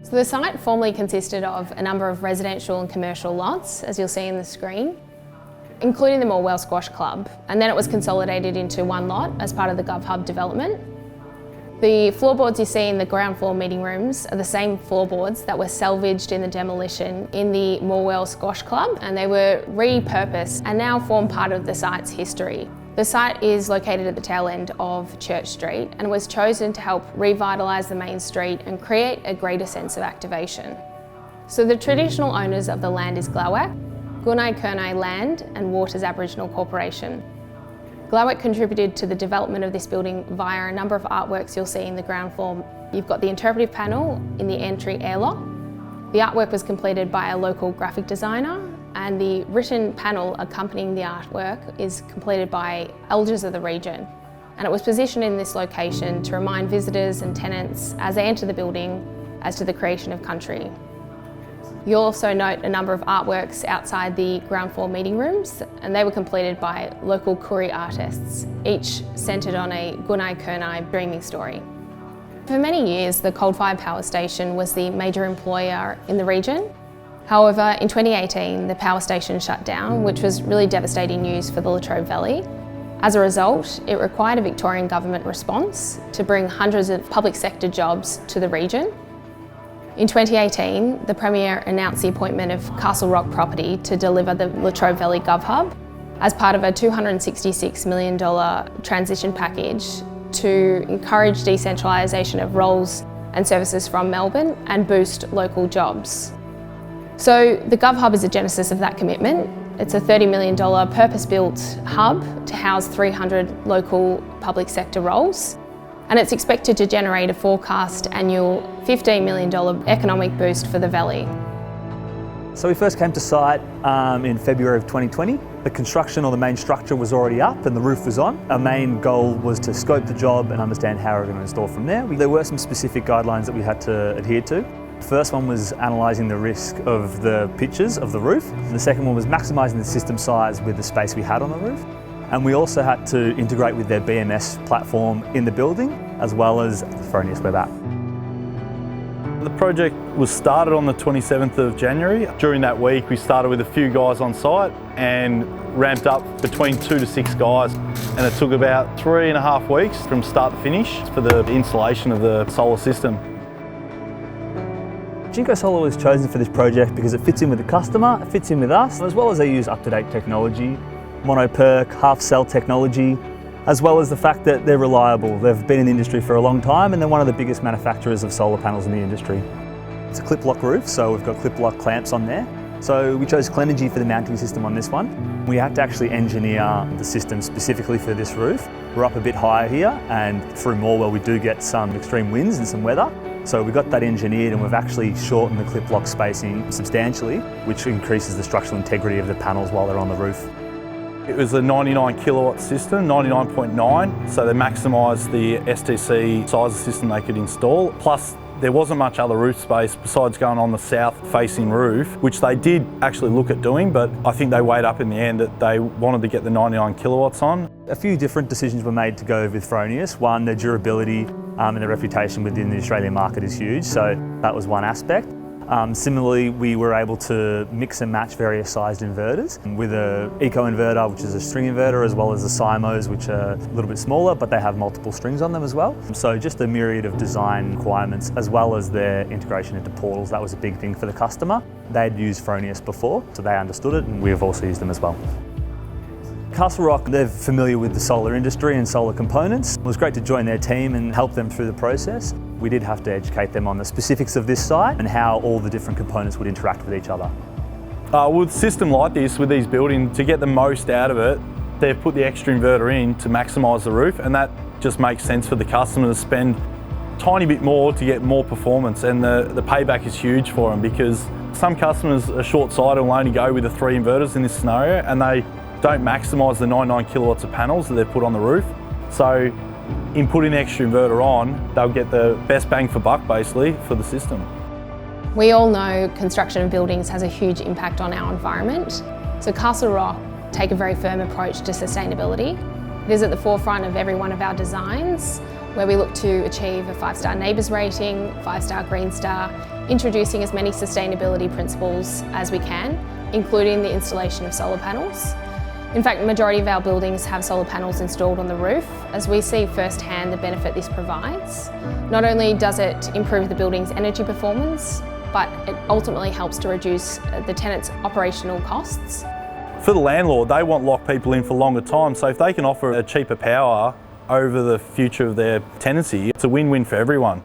So the site formerly consisted of a number of residential and commercial lots, as you'll see in the screen, including the Morwell Squash Club, and then it was consolidated into one lot as part of the Govhub development. The floorboards you see in the ground floor meeting rooms are the same floorboards that were salvaged in the demolition in the Morwell Squash Club, and they were repurposed and now form part of the site's history. The site is located at the tail end of Church Street and was chosen to help revitalise the main street and create a greater sense of activation. So the traditional owners of the land is Glawak, Gunai Kurnai Land and Waters Aboriginal Corporation. Glawak contributed to the development of this building via a number of artworks you'll see in the ground floor. You've got the interpretive panel in the entry airlock. The artwork was completed by a local graphic designer, and the written panel accompanying the artwork is completed by elders of the region. And it was positioned in this location to remind visitors and tenants as they enter the building as to the creation of country. You'll also note a number of artworks outside the ground floor meeting rooms, and they were completed by local Koori artists, each centred on a Gunai Kurnai dreaming story. For many years, the coal-fired power station was the major employer in the region. However, in 2018, the power station shut down, which was really devastating news for the LaTrobe Valley. As a result, it required a Victorian government response to bring hundreds of public sector jobs to the region. In 2018, the Premier announced the appointment of Castlerock Property to deliver the LaTrobe Valley Govhub as part of a $266 million transition package to encourage decentralisation of roles and services from Melbourne and boost local jobs. So the Govhub is the genesis of that commitment. It's a $30 million purpose-built hub to house 300 local public sector roles, and it's expected to generate a forecast annual $15 million economic boost for the valley. So we first came to site in February of 2020. The construction or the main structure was already up and the roof was on. Our main goal was to scope the job and understand how we're going to install from there. There were some specific guidelines that we had to adhere to. The first one was analysing the risk of the pitches of the roof. The second one was maximising the system size with the space we had on the roof. And we also had to integrate with their BMS platform in the building, as well as the Fronius web app. The project was started on the 27th of January. During that week, we started with a few guys on site and ramped up between 2 to 6 guys. And it took about 3.5 weeks from start to finish for the installation of the solar system. Jinko Solar was chosen for this project because it fits in with the customer, it fits in with us, as well as they use up-to-date technology, mono-perk, half-cell technology, as well as the fact that they're reliable. They've been in the industry for a long time and they're one of the biggest manufacturers of solar panels in the industry. It's a clip-lock roof, so we've got clip-lock clamps on there. So we chose Clenergy for the mounting system on this one. We had to actually engineer the system specifically for this roof. We're up a bit higher here, and through Morwell we do get some extreme winds and some weather. So we got that engineered and we've actually shortened the clip-lock spacing substantially, which increases the structural integrity of the panels while they're on the roof. It was a 99 kilowatt system, 99.9, so they maximised the STC size of system they could install. Plus, there wasn't much other roof space besides going on the south-facing roof, which they did actually look at doing, but I think they weighed up in the end that they wanted to get the 99 kilowatts on. A few different decisions were made to go with Fronius. One, their durability and their reputation within the Australian market is huge, so that was one aspect. Similarly, we were able to mix and match various sized inverters with an eco inverter, which is a string inverter, as well as the SIMOs, which are a little bit smaller, but they have multiple strings on them as well. So just a myriad of design requirements, as well as their integration into portals. That was a big thing for the customer. They'd used Fronius before, so they understood it, and we've also used them as well. Castlerock, they're familiar with the solar industry and solar components. It was great to join their team and help them through the process. We did have to educate them on the specifics of this site and how all the different components would interact with each other. With a system like this, with these buildings, to get the most out of it, they've put the extra inverter in to maximise the roof, and that just makes sense for the customer to spend a tiny bit more to get more performance, and the payback is huge for them because some customers are short-sighted and will only go with the 3 inverters in this scenario, and they don't maximise the 99 kilowatts of panels that they've put on the roof. So in putting the extra inverter on, they'll get the best bang for buck basically for the system. We all know construction of buildings has a huge impact on our environment. So Castlerock take a very firm approach to sustainability. It is at the forefront of every one of our designs, where we look to achieve a 5-star neighbours rating, 5-star Green Star, introducing as many sustainability principles as we can, including the installation of solar panels. In fact, the majority of our buildings have solar panels installed on the roof, as we see firsthand the benefit this provides. Not only does it improve the building's energy performance, but it ultimately helps to reduce the tenant's operational costs. For the landlord, they want lock people in for longer time, so if they can offer a cheaper power over the future of their tenancy, it's a win-win for everyone.